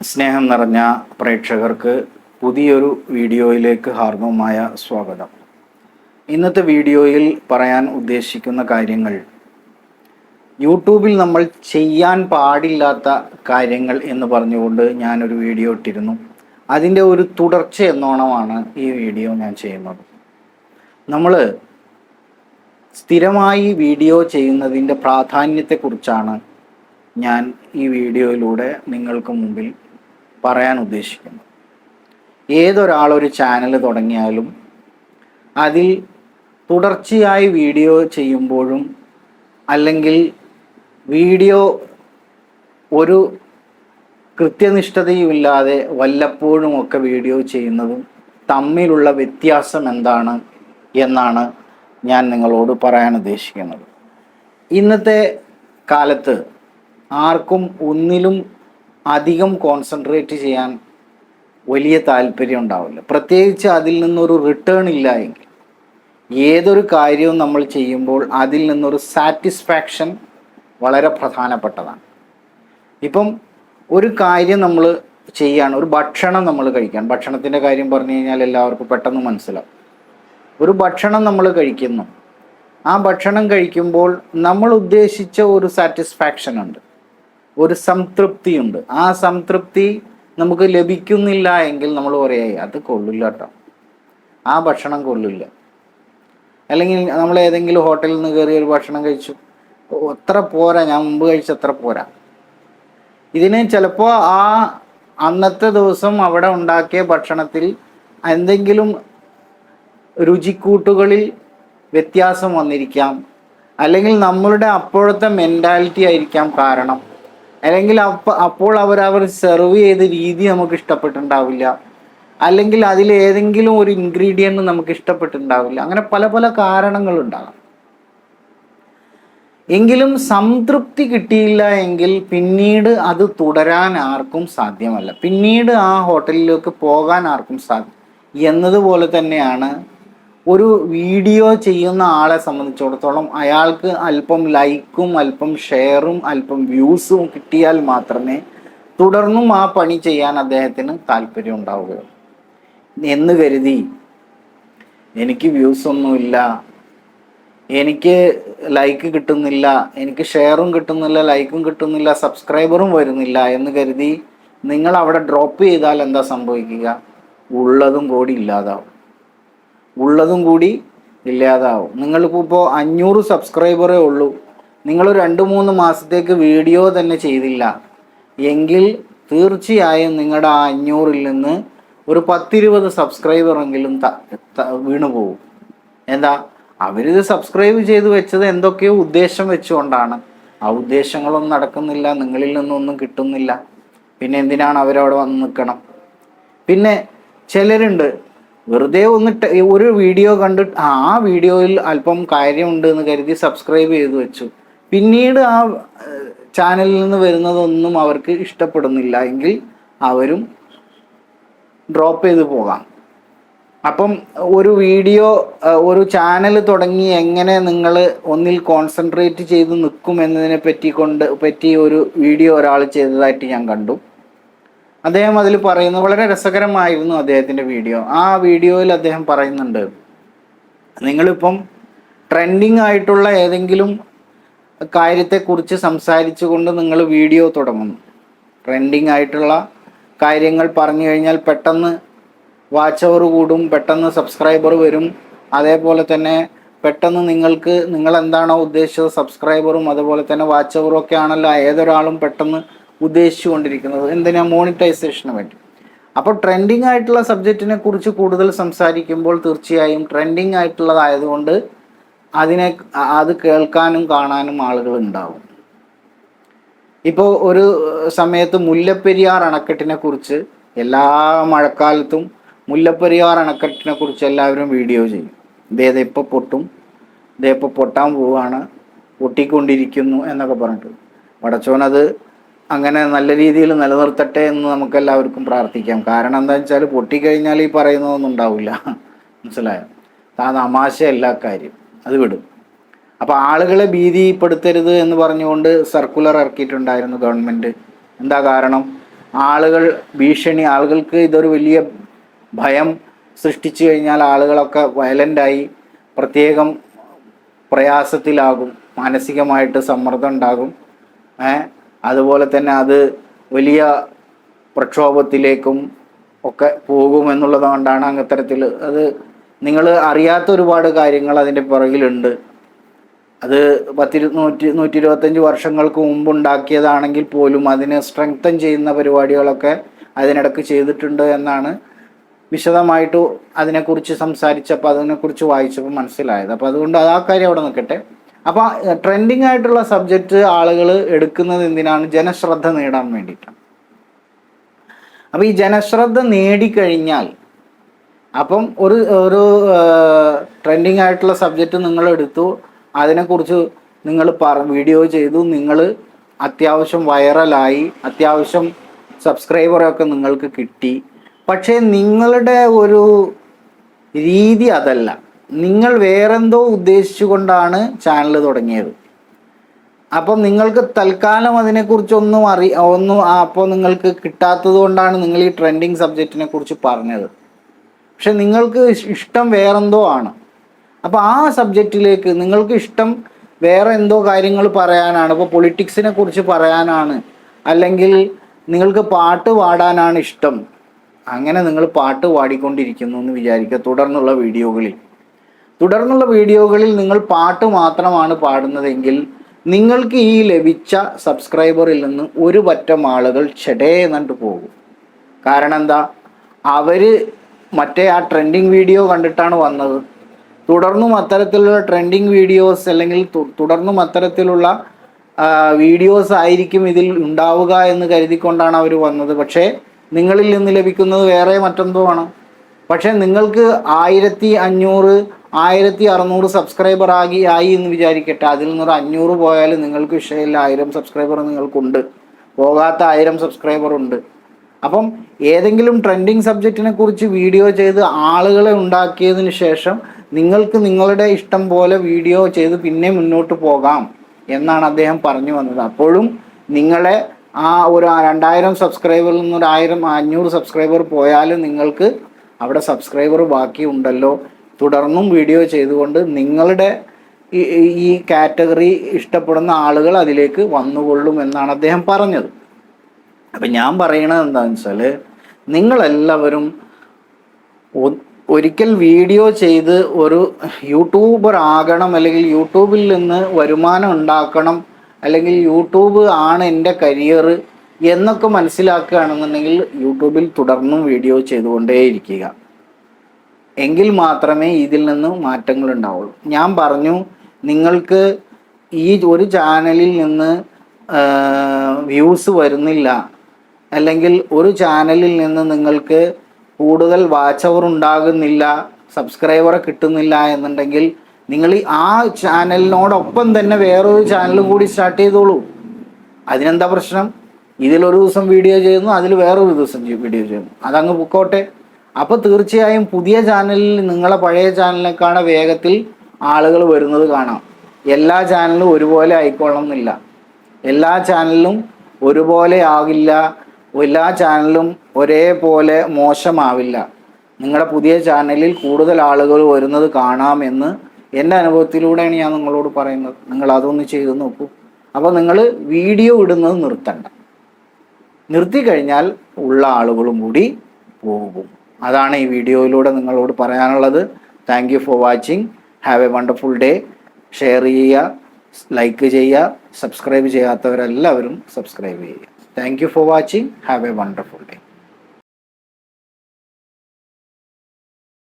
സ്നേഹം നിറഞ്ഞ പ്രേക്ഷകർക്ക് പുതിയൊരു വീഡിയോയിലേക്ക് ഹാർദവമായ സ്വാഗതം. ഇന്നത്തെ വീഡിയോയിൽ പറയാൻ ഉദ്ദേശിക്കുന്ന കാര്യങ്ങൾ യൂട്യൂബിൽ നമ്മൾ ചെയ്യാൻ പാടില്ലാത്ത കാര്യങ്ങൾ എന്ന് പറഞ്ഞുകൊണ്ട് ഞാനൊരു വീഡിയോ ഇട്ടിരുന്നു. അതിൻ്റെ ഒരു തുടർച്ച എന്നോണമാണ് ഈ വീഡിയോ ഞാൻ ചെയ്യുന്നത്. നമ്മൾ സ്ഥിരമായി വീഡിയോ ചെയ്യുന്നതിൻ്റെ പ്രാധാന്യത്തെക്കുറിച്ചാണ് ഞാൻ ഈ വീഡിയോയിലൂടെ നിങ്ങൾക്ക് മുമ്പിൽ പറയാൻ ഉദ്ദേശിക്കുന്നു. ഏതൊരാളൊരു ചാനൽ തുടങ്ങിയാലും അതിൽ തുടർച്ചയായി വീഡിയോ ചെയ്യുമ്പോഴും അല്ലെങ്കിൽ വീഡിയോ ഒരു കൃത്യനിഷ്ഠതയുമില്ലാതെ വല്ലപ്പോഴുമൊക്കെ വീഡിയോ ചെയ്യുന്നതും തമ്മിലുള്ള വ്യത്യാസം എന്താണ് എന്നാണ് ഞാൻ നിങ്ങളോട് പറയാൻ ഉദ്ദേശിക്കുന്നത്. ഇന്നത്തെ കാലത്ത് ആർക്കും ഒന്നിലും അധികം കോൺസെൻട്രേറ്റ് ചെയ്യാൻ വലിയ താല്പര്യം ഉണ്ടാവില്ല. പ്രത്യേകിച്ച് അതിൽ നിന്നൊരു റിട്ടേൺ ഇല്ല എങ്കിൽ, ഏതൊരു കാര്യവും നമ്മൾ ചെയ്യുമ്പോൾ അതിൽ നിന്നൊരു സാറ്റിസ്ഫാക്ഷൻ വളരെ പ്രധാനപ്പെട്ടതാണ്. ഇപ്പം ഒരു കാര്യം നമ്മൾ ചെയ്യാണ്, ഒരു ഭക്ഷണം നമ്മൾ കഴിക്കാൻ, ഭക്ഷണത്തിൻ്റെ കാര്യം പറഞ്ഞു കഴിഞ്ഞാൽ എല്ലാവർക്കും പെട്ടെന്ന് മനസ്സിലാവും. ഒരു ഭക്ഷണം നമ്മൾ കഴിക്കുന്നു, ആ ഭക്ഷണം കഴിക്കുമ്പോൾ നമ്മൾ ഉദ്ദേശിച്ച ഒരു സാറ്റിസ്ഫാക്ഷൻ ഉണ്ട്, ഒരു സംതൃപ്തിയുണ്ട്. ആ സംതൃപ്തി നമുക്ക് ലഭിക്കുന്നില്ല എങ്കിൽ നമ്മൾ പറയായി അത് കൊള്ളില്ല കേട്ടോ, ആ ഭക്ഷണം കൊള്ളില്ല. അല്ലെങ്കിൽ നമ്മൾ ഏതെങ്കിലും ഹോട്ടലിൽ നിന്ന് കയറി ഒരു ഭക്ഷണം കഴിച്ചു, അത്ര പോരാ, ഞാൻ മുമ്പ് കഴിച്ചത്ര പോരാ. ഇതിന് ചിലപ്പോൾ ആ അന്നത്തെ ദിവസം അവിടെ ഉണ്ടാക്കിയ ഭക്ഷണത്തിൽ എന്തെങ്കിലും രുചിക്കൂട്ടുകളിൽ വ്യത്യാസം വന്നിരിക്കാം, അല്ലെങ്കിൽ നമ്മളുടെ അപ്പോഴത്തെ മെൻറ്റാലിറ്റി ആയിരിക്കാം കാരണം, അല്ലെങ്കിൽ അപ്പോൾ അവർ സെർവ് ചെയ്ത രീതി നമുക്ക് ഇഷ്ടപ്പെട്ടിട്ടുണ്ടാവില്ല, അല്ലെങ്കിൽ അതിലേതെങ്കിലും ഒരു ഇൻഗ്രീഡിയൻറ്റ് നമുക്ക് ഇഷ്ടപ്പെട്ടിട്ടുണ്ടാവില്ല. അങ്ങനെ പല പല കാരണങ്ങളുണ്ടാകാം. എങ്കിലും സംതൃപ്തി കിട്ടിയില്ല എങ്കിൽ പിന്നീട് അത് തുടരാൻ ആർക്കും സാധ്യമല്ല, പിന്നീട് ആ ഹോട്ടലിലേക്ക് പോകാൻ ആർക്കും സാധ്യം. എന്നതുപോലെ തന്നെയാണ് ഒരു വീഡിയോ ചെയ്യുന്ന ആളെ സംബന്ധിച്ചിടത്തോളം അയാൾക്ക് അല്പം ലൈക്കും അല്പം ഷെയറും അല്പം വ്യൂസും കിട്ടിയാൽ മാത്രമേ തുടർന്നും ആ പണി ചെയ്യാൻ അദ്ദേഹത്തിന് താല്പര്യം ഉണ്ടാവുകയുള്ളൂ. എന്ന് കരുതി എനിക്ക് വ്യൂസൊന്നുമില്ല, എനിക്ക് ലൈക്ക് കിട്ടുന്നില്ല, എനിക്ക് ഷെയറും കിട്ടുന്നില്ല, ലൈക്കും കിട്ടുന്നില്ല, സബ്സ്ക്രൈബറും വരുന്നില്ല എന്ന് കരുതി നിങ്ങൾ അവിടെ ഡ്രോപ്പ് ചെയ്താൽ എന്താ സംഭവിക്കുക? ഉള്ളതും കൂടി ഇല്ലാതാവും. നിങ്ങൾക്കിപ്പോൾ 500 സബ്സ്ക്രൈബറേ ഉള്ളൂ, നിങ്ങൾ 2-3 മാസത്തേക്ക് വീഡിയോ തന്നെ ചെയ്തില്ല എങ്കിൽ തീർച്ചയായും നിങ്ങളുടെ ആ 500-ൽ നിന്ന് ഒരു 10-20 സബ്സ്ക്രൈബറെങ്കിലും വീണുപോകും. എന്താ? അവരിത് സബ്സ്ക്രൈബ് ചെയ്ത് വെച്ചത് എന്തൊക്കെയോ ഉദ്ദേശം വെച്ചുകൊണ്ടാണ്. ആ ഉദ്ദേശങ്ങളൊന്നും നടക്കുന്നില്ല, നിങ്ങളിൽ നിന്നൊന്നും കിട്ടുന്നില്ല. പിന്നെ എന്തിനാണ് അവരവിടെ വന്ന് നിൽക്കണം? പിന്നെ ചിലരുണ്ട് വെറുതെ ഒരു വീഡിയോ കണ്ടിട്ട് ആ വീഡിയോയിൽ അല്പം കാര്യമുണ്ട് എന്ന് കരുതി സബ്സ്ക്രൈബ് ചെയ്ത് വെച്ചു, പിന്നീട് ആ ചാനലിൽ നിന്ന് വരുന്നതൊന്നും അവർക്ക് ഇഷ്ടപ്പെടുന്നില്ല എങ്കിൽ അവരും ഡ്രോപ്പ് ചെയ്ത് പോകാം. അപ്പം ഒരു വീഡിയോ, ഒരു ചാനൽ തുടങ്ങി എങ്ങനെ നിങ്ങൾ ഒന്നിൽ കോൺസെൻട്രേറ്റ് ചെയ്ത് നിൽക്കും എന്നതിനെ പറ്റി ഒരു വീഡിയോ ഒരാൾ ചെയ്തതായിട്ട് ഞാൻ കണ്ടു. അദ്ദേഹം അതിൽ പറയുന്നത് വളരെ രസകരമായിരുന്നു അദ്ദേഹത്തിൻ്റെ വീഡിയോ. ആ വീഡിയോയിൽ അദ്ദേഹം പറയുന്നുണ്ട്, നിങ്ങളിപ്പം ട്രെൻഡിങ് ആയിട്ടുള്ള ഏതെങ്കിലും കാര്യത്തെക്കുറിച്ച് സംസാരിച്ചു കൊണ്ട് നിങ്ങൾ വീഡിയോ തുടങ്ങുന്നു. ട്രെൻഡിങ് ആയിട്ടുള്ള കാര്യങ്ങൾ പറഞ്ഞു കഴിഞ്ഞാൽ പെട്ടെന്ന് വാച്ച് അവർ കൂടും, പെട്ടെന്ന് സബ്സ്ക്രൈബർ വരും. അതേപോലെ തന്നെ പെട്ടെന്ന് നിങ്ങൾ എന്താണോ ഉദ്ദേശിച്ചത് സബ്സ്ക്രൈബറും അതുപോലെ തന്നെ വാച്ച് അവറും ഒക്കെ ആണല്ലോ ഏതൊരാളും പെട്ടെന്ന് ഉദ്ദേശിച്ചു കൊണ്ടിരിക്കുന്നത്. എന്തിനാ? മോണിറ്റൈസേഷന് വേണ്ടി. അപ്പോൾ ട്രെൻഡിങ് ആയിട്ടുള്ള സബ്ജക്റ്റിനെ കുറിച്ച് കൂടുതൽ സംസാരിക്കുമ്പോൾ തീർച്ചയായും ട്രെൻഡിങ് ആയിട്ടുള്ളതായതുകൊണ്ട് അത് കേൾക്കാനും കാണാനും ആളുകൾ ഉണ്ടാവും. ഇപ്പോൾ ഒരു സമയത്ത് മുല്ലപ്പെരിയാർ അണക്കെട്ടിനെ കുറിച്ച് എല്ലാ മഴക്കാലത്തും മുല്ലപ്പെരിയാർ അണക്കെട്ടിനെ കുറിച്ച് എല്ലാവരും വീഡിയോ ചെയ്യും. ഇതേപ്പോൾ പൊട്ടും, ഇതേപ്പോൾ പൊട്ടാൻ പോവുകയാണ്, പൊട്ടിക്കൊണ്ടിരിക്കുന്നു എന്നൊക്കെ പറഞ്ഞിട്ട്. പടച്ചോനത് അങ്ങനെ നല്ല രീതിയിൽ നിലനിർത്തട്ടെ എന്ന് നമുക്കെല്ലാവർക്കും പ്രാർത്ഥിക്കാം. കാരണം എന്താണെന്ന് വെച്ചാൽ പൊട്ടിക്കഴിഞ്ഞാൽ ഈ പറയുന്നതൊന്നും ഉണ്ടാവില്ല. മനസ്സിലായോ? തമാശയല്ല കാര്യം, അത് വിടും. അപ്പോൾ ആളുകളെ ഭീതിപ്പെടുത്തരുത് എന്ന് പറഞ്ഞുകൊണ്ട് സർക്കുലർ ഇറക്കിയിട്ടുണ്ടായിരുന്നു ഗവൺമെൻറ്. എന്താ കാരണം? ആളുകൾ ഭീഷണി, ആളുകൾക്ക് ഇതൊരു വലിയ ഭയം സൃഷ്ടിച്ചു കഴിഞ്ഞാൽ ആളുകളൊക്കെ വയലൻ്റായി പ്രത്യേകം പ്രയാസത്തിലാകും, മാനസികമായിട്ട് സമ്മർദ്ദം ഉണ്ടാകും. അതുപോലെ തന്നെ അത് വലിയ പ്രക്ഷോഭത്തിലേക്കും ഒക്കെ പോകുമെന്നുള്ളത് കൊണ്ടാണ് അത്തരത്തിൽ അത് നിങ്ങൾ അറിയാത്ത ഒരുപാട് കാര്യങ്ങൾ അതിൻ്റെ പുറകിലുണ്ട്. അത് 125 വർഷങ്ങൾക്ക് മുമ്പുണ്ടാക്കിയതാണെങ്കിൽ പോലും അതിനെ സ്ട്രെങ്തൻ ചെയ്യുന്ന പരിപാടികളൊക്കെ അതിനിടയ്ക്ക് ചെയ്തിട്ടുണ്ട് എന്നാണ് വിശദമായിട്ട് അതിനെക്കുറിച്ച് സംസാരിച്ചപ്പോൾ അതിനെക്കുറിച്ച് വായിച്ചപ്പോൾ മനസ്സിലായത്. അപ്പോൾ അതുകൊണ്ട് ആ കാര്യം അവിടെ നിൽക്കട്ടെ. അപ്പോൾ ട്രെൻഡിങ് ആയിട്ടുള്ള സബ്ജക്റ്റ് ആളുകൾ എടുക്കുന്നത് എന്തിനാണ്? ജനശ്രദ്ധ നേടാൻ വേണ്ടിയിട്ടാണ്. അപ്പോൾ ഈ ജനശ്രദ്ധ നേടിക്കഴിഞ്ഞാൽ അപ്പം ഒരു ട്രെൻഡിങ് ആയിട്ടുള്ള സബ്ജക്റ്റ് നിങ്ങൾ എടുത്തു, അതിനെക്കുറിച്ച് നിങ്ങൾ വീഡിയോ ചെയ്തു, നിങ്ങൾ അത്യാവശ്യം വൈറലായി, അത്യാവശ്യം സബ്സ്ക്രൈബറൊക്കെ നിങ്ങൾക്ക് കിട്ടി. പക്ഷേ നിങ്ങളുടെ ഒരു രീതി അതല്ല. നിങ്ങൾ വേറെന്തോ ഉദ്ദേശിച്ചു കൊണ്ടാണ് ചാനൽ തുടങ്ങിയത്. അപ്പം നിങ്ങൾക്ക് തൽക്കാലം അതിനെക്കുറിച്ചൊന്നും അപ്പോൾ നിങ്ങൾക്ക് കിട്ടാത്തത് കൊണ്ടാണ് നിങ്ങൾ ഈ ട്രെൻഡിങ് സബ്ജക്റ്റിനെ കുറിച്ച് പറഞ്ഞത്. പക്ഷെ നിങ്ങൾക്ക് ഇഷ്ടം വേറെന്തോ ആണ്. അപ്പോൾ ആ സബ്ജക്റ്റിലേക്ക് നിങ്ങൾക്ക് ഇഷ്ടം വേറെ എന്തോ കാര്യങ്ങൾ പറയാനാണ്. ഇപ്പോൾ പൊളിറ്റിക്സിനെ കുറിച്ച് പറയാനാണ്, അല്ലെങ്കിൽ നിങ്ങൾക്ക് പാട്ട് പാടാനാണ് ഇഷ്ടം. അങ്ങനെ നിങ്ങൾ പാട്ട് പാടിക്കൊണ്ടിരിക്കുന്നു എന്ന് വിചാരിക്കുക. തുടർന്നുള്ള വീഡിയോകളിൽ നിങ്ങൾ പാട്ട് മാത്രമാണ് പാടുന്നതെങ്കിൽ നിങ്ങൾക്ക് ഈ ലഭിച്ച സബ്സ്ക്രൈബറിൽ നിന്ന് ഒരു പറ്റം ആളുകൾ ചെടേ എന്നിട്ട് പോകും. കാരണം എന്താ? അവർ മറ്റേ ആ ട്രെൻഡിങ് വീഡിയോ കണ്ടിട്ടാണ് വന്നത്. തുടർന്നും അത്തരത്തിലുള്ള ട്രെൻഡിങ് വീഡിയോസ് അല്ലെങ്കിൽ തുടർന്നും അത്തരത്തിലുള്ള വീഡിയോസ് ആയിരിക്കും ഇതിൽ ഉണ്ടാവുക എന്ന് കരുതിക്കൊണ്ടാണ് അവർ വന്നത്. പക്ഷേ നിങ്ങളിൽ നിന്ന് ലഭിക്കുന്നത് വേറെ മറ്റെന്തോ ആണ്. പക്ഷേ നിങ്ങൾക്ക് 1500 1600 സബ്സ്ക്രൈബർ ആയി എന്ന് വിചാരിക്കട്ടെ. അതിൽ നിന്നൊരു 500 പോയാൽ നിങ്ങൾക്ക് വിഷയമില്ല. 1000 സബ്സ്ക്രൈബർ നിങ്ങൾക്കുണ്ട്, പോകാത്ത 1000 സബ്സ്ക്രൈബർ ഉണ്ട്. അപ്പം ഏതെങ്കിലും ട്രെൻഡിങ് സബ്ജക്റ്റിനെ കുറിച്ച് വീഡിയോ ചെയ്ത് ആളുകളെ ഉണ്ടാക്കിയതിന് ശേഷം നിങ്ങൾക്ക് നിങ്ങളുടെ ഇഷ്ടം പോലെ വീഡിയോ ചെയ്ത് പിന്നെ മുന്നോട്ട് പോകാം എന്നാണ് അദ്ദേഹം പറഞ്ഞു വന്നത്. അപ്പോഴും നിങ്ങളെ ആ ഒരു 2000 സബ്സ്ക്രൈബറിൽ നിന്ന് 500 സബ്സ്ക്രൈബർ പോയാലും നിങ്ങൾക്ക് അവിടെ സബ്സ്ക്രൈബർ ബാക്കി ഉണ്ടല്ലോ. തുടർന്നും വീഡിയോ ചെയ്തുകൊണ്ട് നിങ്ങളുടെ ഈ കാറ്റഗറി ഇഷ്ടപ്പെടുന്ന ആളുകൾ അതിലേക്ക് വന്നുകൊള്ളും എന്നാണ് അദ്ദേഹം പറഞ്ഞത്. അപ്പം ഞാൻ പറയണത് എന്താണെന്ന് വെച്ചാൽ, നിങ്ങളെല്ലാവരും ഒരിക്കൽ വീഡിയോ ചെയ്ത് ഒരു യൂട്യൂബർ ആകണം, അല്ലെങ്കിൽ യൂട്യൂബിൽ നിന്ന് വരുമാനം ഉണ്ടാക്കണം, അല്ലെങ്കിൽ യൂട്യൂബ് ആണ് എൻ്റെ കരിയർ എന്നൊക്കെ മനസ്സിലാക്കുകയാണെന്നുണ്ടെങ്കിൽ യൂട്യൂബിൽ തുടർന്നും വീഡിയോ ചെയ്തുകൊണ്ടേയിരിക്കുക. എങ്കിൽ മാത്രമേ ഇതിൽ നിന്ന് മാറ്റങ്ങൾ ഉണ്ടാവുള്ളൂ. ഞാൻ പറഞ്ഞു, നിങ്ങൾക്ക് ഈ ഒരു ചാനലിൽ നിന്ന് വ്യൂസ് വരുന്നില്ല, അല്ലെങ്കിൽ ഒരു ചാനലിൽ നിന്ന് നിങ്ങൾക്ക് കൂടുതൽ വാച്ച് അവർ ഉണ്ടാകുന്നില്ല, സബ്സ്ക്രൈബറെ കിട്ടുന്നില്ല എന്നുണ്ടെങ്കിൽ നിങ്ങൾ ആ ചാനലിനോടൊപ്പം തന്നെ വേറൊരു ചാനലും കൂടി സ്റ്റാർട്ട് ചെയ്തോളൂ. അതിനെന്താ പ്രശ്നം? ഇതിലൊരു ദിവസം വീഡിയോ ചെയ്യുന്നു, അതിൽ വേറൊരു ദിവസം വീഡിയോ ചെയ്യുന്നു, അതങ്ങ് പൊക്കോട്ടെ. അപ്പോൾ തീർച്ചയായും പുതിയ ചാനലിൽ നിങ്ങളെ പഴയ ചാനലിനേക്കാൾ വേഗത്തിൽ ആളുകൾ വരുന്നത് കാണാം. എല്ലാ ചാനലും ഒരുപോലെ ആയിക്കൊള്ളണമെന്നില്ല, എല്ലാ ചാനലിലും ഒരുപോലെ ആകില്ല, എല്ലാ ചാനലും ഒരേപോലെ മോശമാവില്ല. നിങ്ങളുടെ പുതിയ ചാനലിൽ കൂടുതൽ ആളുകൾ വരുന്നത് കാണാമെന്ന് എൻ്റെ അനുഭവത്തിലൂടെയാണ് ഞാൻ നിങ്ങളോട് പറയുന്നത്. നിങ്ങൾ അതൊന്ന് ചെയ്ത് നോക്കൂ. അപ്പോൾ നിങ്ങൾ വീഡിയോ ഇടുന്നത് നിർത്തി കഴിഞ്ഞാൽ ഉള്ള ആളുകളും കൂടി പോകും. അതാണ് ഈ വീഡിയോയിലൂടെ നിങ്ങളോട് പറയാനുള്ളത്. Thank you for watching. Have A wonderful day. Share ചെയ്യുക, ലൈക്ക് ചെയ്യുക, സബ്സ്ക്രൈബ് ചെയ്യാത്തവരെല്ലാവരും സബ്സ്ക്രൈബ് ചെയ്യുക. Thank you for watching. Have A wonderful day.